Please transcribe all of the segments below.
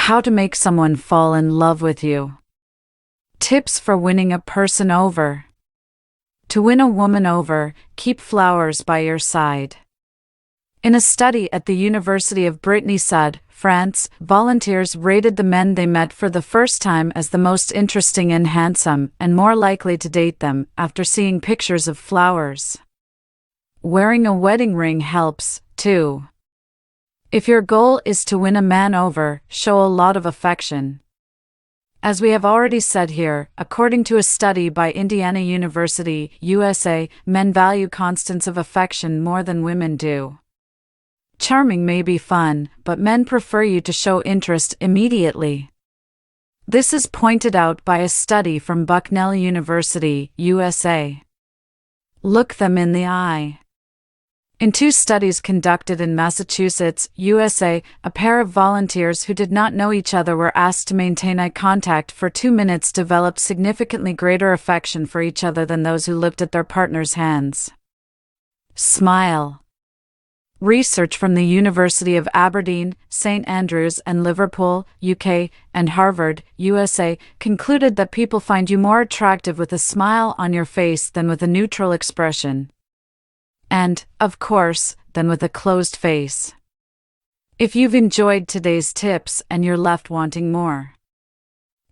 How to make someone fall in love with you. Tips for winning a person over. To win a woman over, keep flowers by your side. In a study at the University of Brittany-Sud, France, volunteers rated the men they met for the first time as the most interesting and handsome, and more likely to date them, after seeing pictures of flowers. Wearing a wedding ring helps, too. If your goal is to win a man over, show a lot of affection. As we have already said here, according to a study by Indiana University, USA, men value constants of affection more than women do. Charming may be fun, but men prefer you to show interest immediately. This is pointed out by a study from Bucknell University, USA. Look them in the eye. In 2 studies conducted in Massachusetts, USA, a pair of volunteers who did not know each other were asked to maintain eye contact for 2 minutes developed significantly greater affection for each other than those who looked at their partner's hands. Smile. Research from the University of Aberdeen, St. Andrews and Liverpool, UK, and Harvard, USA, concluded that people find you more attractive with a smile on your face than with a neutral expression. And, of course, than with a closed face. If you've enjoyed today's tips and you're left wanting more.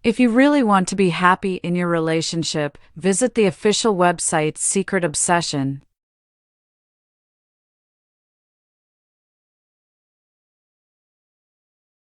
If you really want to be happy in your relationship, visit the official website Secret Obsession.